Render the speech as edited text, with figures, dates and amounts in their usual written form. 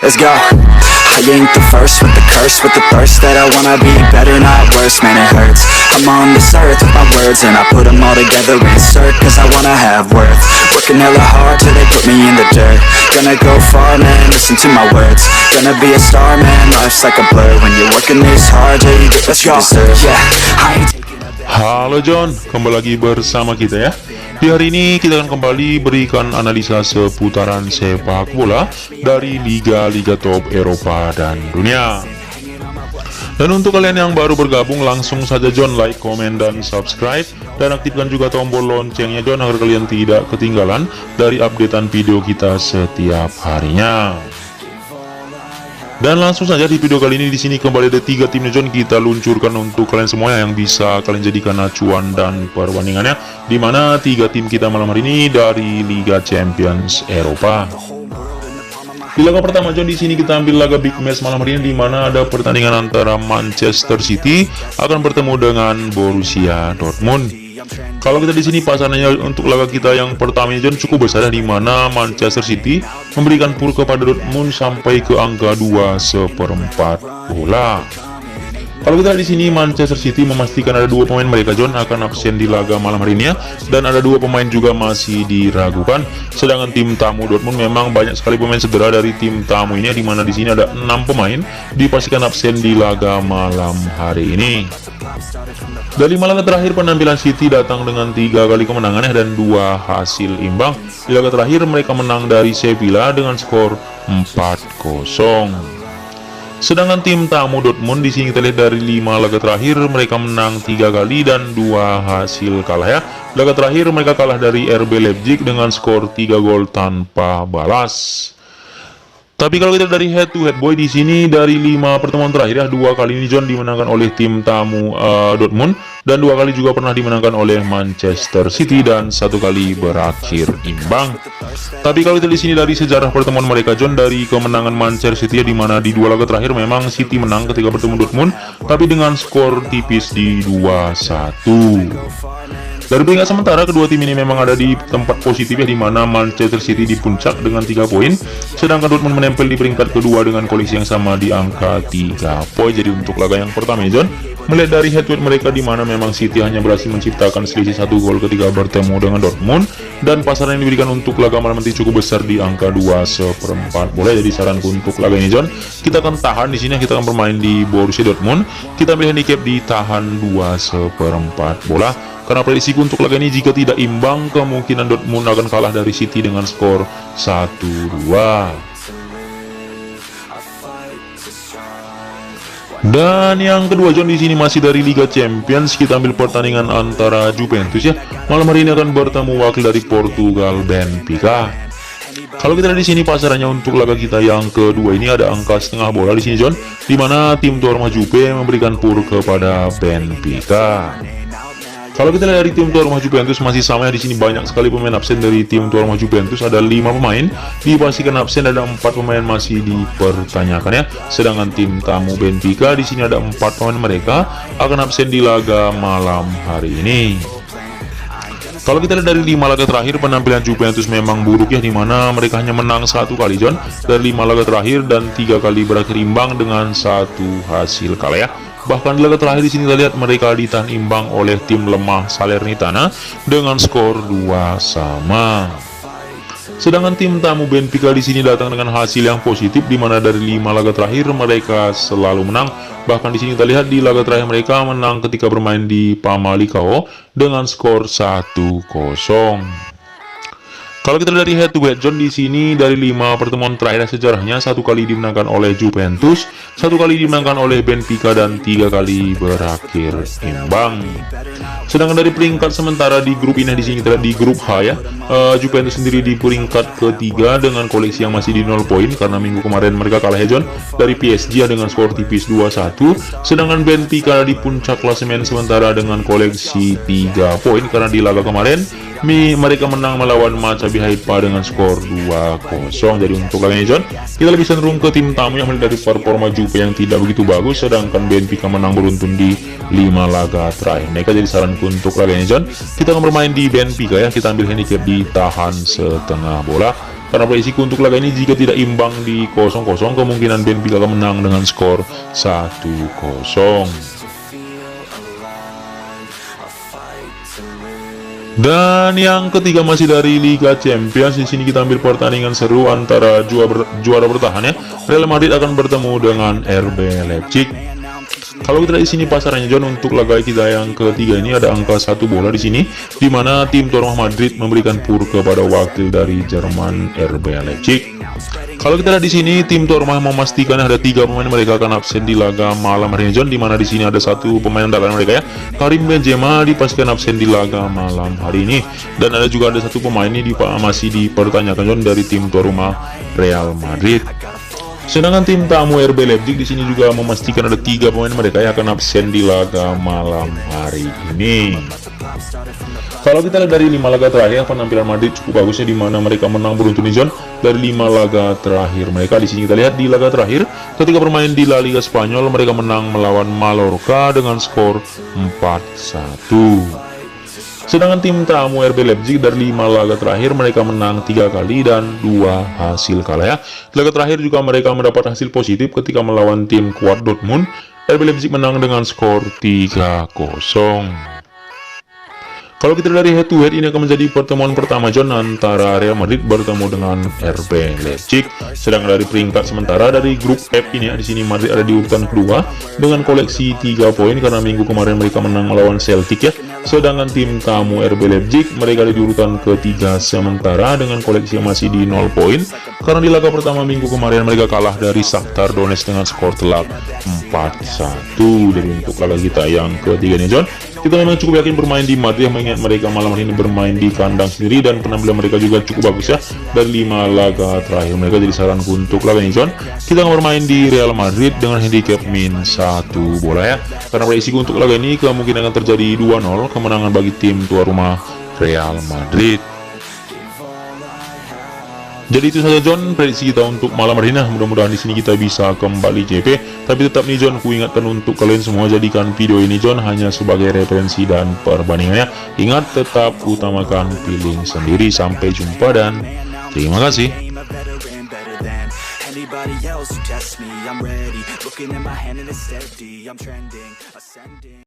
Let's go. I ain't the first with the curse, with the thirst that I wanna be better, not worse, man it hurts. I'm on this earth with my words and I put them all together, insert, cause I wanna have worth. Working hella hard till they put me in the dirt. Gonna go far, man, listen to my words. Gonna be a star, man, life's like a blur. When you're working this hard, yeah, you get what you deserve. Yeah, I ain't taking a back. Halo John, kembali lagi bersama kita ya. Di hari ini kita akan kembali berikan analisa seputaran sepak bola dari liga-liga top Eropa dan dunia. Dan untuk kalian yang baru bergabung, langsung saja John like, komen, dan subscribe. Dan aktifkan juga tombol loncengnya John agar kalian tidak ketinggalan dari updatean video kita setiap harinya. Dan langsung saja di video kali ini di sini kembali ada 3 tim John kita luncurkan untuk kalian semua yang bisa kalian jadikan acuan dan perbandingannya. Dimana 3 tim kita malam hari ini dari Liga Champions Eropa. Di laga pertama John di sini kita ambil laga big match malam hari ini, di mana ada pertandingan antara Manchester City akan bertemu dengan Borussia Dortmund. Kalau kita di sini pasangannya untuk laga kita yang pertama John cukup besar, di mana Manchester City memberikan pur kepada Dortmund sampai ke angka 2/4 bola. Kalau kita di sini Manchester City memastikan ada 2 pemain mereka John akan absen di laga malam hari ini ya, dan ada 2 pemain juga masih diragukan. Sedangkan tim tamu Dortmund memang banyak sekali pemain cedera dari tim tamu ini, di mana di sini ada 6 pemain dipastikan absen di laga malam hari ini. Dari 5 laga terakhir penampilan City datang dengan 3 kali kemenangan dan 2 hasil imbang. Di laga terakhir mereka menang dari Sevilla dengan skor 4-0. Sedangkan tim tamu Dortmund di sini kita lihat dari 5 laga terakhir mereka menang 3 kali dan 2 hasil kalah ya. Laga terakhir mereka kalah dari RB Leipzig dengan skor 3 gol tanpa balas. Tapi kalau kita dari head to head boy di sini dari 5 pertemuan terakhir ya, 2 kali ini John dimenangkan oleh tim tamu Dortmund, dan 2 kali juga pernah dimenangkan oleh Manchester City, dan 1 kali berakhir imbang. Tapi kalau kita di sini dari sejarah pertemuan mereka John, dari kemenangan Manchester City ya, di mana di 2 laga terakhir memang City menang ketika bertemu Dortmund, tapi dengan skor tipis di 2-1. Dari peringkat sementara, kedua tim ini memang ada di tempat positif ya, di mana Manchester City di puncak dengan 3 poin, sedangkan Dortmund menempel di peringkat kedua dengan koleksi yang sama di angka 3 poin. Jadi untuk laga yang pertama ya John, melihat dari head to head mereka di mana memang City hanya berhasil menciptakan selisih 1 gol ketika bertemu dengan Dortmund, dan pasaran yang diberikan untuk laga malam nanti cukup besar di angka 2/4 bola. Jadi saranku untuk laga ini John, kita akan tahan di sini, kita akan bermain di Borussia Dortmund, kita ambil handicap di tahan 2/4 bola. Karena prediksiku untuk laga ini jika tidak imbang, kemungkinan Dortmund akan kalah dari City dengan skor 1-2. Dan yang kedua John di sini masih dari Liga Champions, kita ambil pertandingan antara Juventus ya. Malam hari ini akan bertemu wakil dari Portugal, Benfica. Kalau kita lihat di sini pasarannya untuk laga kita yang kedua ini ada angka setengah bola di sini John, di mana tim tuan rumah Juve memberikan pur kepada Benfica. Kalau kita lihat dari tim tuan rumah Juventus masih sama ya, di sini banyak sekali pemain absen dari tim tuan rumah Juventus, ada 5 pemain dipastikan absen, ada 4 pemain masih dipertanyakan ya. Sedangkan tim tamu Benfica di sini ada 4 pemain mereka akan absen di laga malam hari ini. Kalau kita lihat dari 5 laga terakhir penampilan Juventus memang buruk ya, dimana mereka hanya menang 1 kali John dari 5 laga terakhir, dan 3 kali berakhir imbang dengan 1 hasil kalah ya. Bahkan di laga terakhir di sini kita lihat mereka ditahan imbang oleh tim lemah Salernitana dengan skor 2-2. Sedangkan tim tamu Benfica di sini datang dengan hasil yang positif, di mana dari 5 laga terakhir mereka selalu menang. Bahkan di sini kita lihat di laga terakhir mereka menang ketika bermain di Famalicão dengan skor 1-0. Kalau kita lihat dari head to head John di sini dari 5 pertemuan terakhir sejarahnya 1 kali dimenangkan oleh Juventus, 1 kali dimenangkan oleh Benfica, dan 3 kali berakhir imbang. Sedangkan dari peringkat sementara di grup ini di sini kita lihat di grup H ya, Juventus sendiri di peringkat ketiga dengan koleksi yang masih di 0 poin karena minggu kemarin mereka kalah ya John dari PSG dengan skor tipis 2-1. Sedangkan Benfica di puncak klasemen sementara dengan koleksi 3 poin karena di laga kemarin mereka menang melawan Maccabi Haifa dengan skor 2-0. Jadi untuk laga ini John, kita lebih cenderung ke tim tamu yang melihat dari performa Juve yang tidak begitu bagus, sedangkan Benfica menang beruntun di 5 laga terakhir. Mereka jadi saranku untuk laga ini John, kita akan bermain di Benfica ya, kita ambil handicap di tahan setengah bola. Karena prediksi untuk laga ini jika tidak imbang di 0-0, kemungkinan Benfica akan menang dengan skor 1-0. Dan yang ketiga masih dari Liga Champions. Di sini kita ambil pertandingan seru antara juara bertahan ya. Real Madrid akan bertemu dengan RB Leipzig. Kalau kita lihat di sini pasarannya John, untuk laga kita yang ketiga ini ada angka 1 bola di sini, di mana tim tuan rumah Madrid memberikan pur kepada wakil dari Jerman RB Leipzig. Kalau kita lihat di sini, tim tuan rumah memastikan ada 3 pemain mereka akan absen di laga malam hari ini John, di mana di sini ada 1 pemain andalan mereka ya, Karim Benzema dipastikan absen di laga malam hari ini, dan ada juga ada 1 pemain ini masih dipertanyakan John dari tim tuan rumah Real Madrid. Sedangkan tim tamu RB Leipzig di sini juga memastikan ada 3 pemain mereka yang akan absen di laga malam hari ini. Kalau kita lihat dari 5 laga terakhir, penampilan Madrid cukup bagusnya, di mana mereka menang beruntun di John dari 5 laga terakhir mereka. Di sini kita lihat di laga terakhir ketika bermain di La Liga Spanyol, mereka menang melawan Mallorca dengan skor 4-1. Sedangkan tim tamu RB Leipzig dari 5 laga terakhir mereka menang 3 kali dan 2 hasil kalah ya. Laga terakhir juga mereka mendapat hasil positif ketika melawan tim kuat Dortmund. RB Leipzig menang dengan skor 3-0. Kalau kita dari head to head, ini akan menjadi pertemuan pertama John antara Real Madrid bertemu dengan RB Leipzig. Sedangkan dari peringkat sementara dari grup F ini ya, di sini Madrid ada di urutan kedua dengan koleksi 3 poin karena minggu kemarin mereka menang melawan Celtic ya. Sedangkan tim tamu RB Leipzig mereka ada di urutan ketiga sementara dengan koleksi yang masih di 0 poin karena di laga pertama minggu kemarin mereka kalah dari Shakhtar Donetsk dengan skor telak 4-1. Jadi untuk laga kita yang ketiga nih John, kita memang cukup yakin bermain di Madrid, yang mengingat mereka malam hari ini bermain di kandang sendiri dan penampilan mereka juga cukup bagus ya dari 5 laga terakhir mereka. Jadi saranku untuk laga ini John, kita akan bermain di Real Madrid dengan handicap min 1 bola ya, karena prediksi untuk laga ini kemungkinan akan terjadi 2-0 kemenangan bagi tim tuan rumah Real Madrid. Jadi itu saja John prediksi kita untuk malam hari ini. Mudah-mudahan di sini kita bisa kembali CP. Tapi tetap nih John, ku ingatkan untuk kalian semua, jadikan video ini John hanya sebagai referensi dan perbandingannya. Ingat, tetap utamakan feeling sendiri. Sampai jumpa dan terima kasih. Anybody else who tests me, I'm ready. Looking at my hand and it's steady. I'm trending, ascending.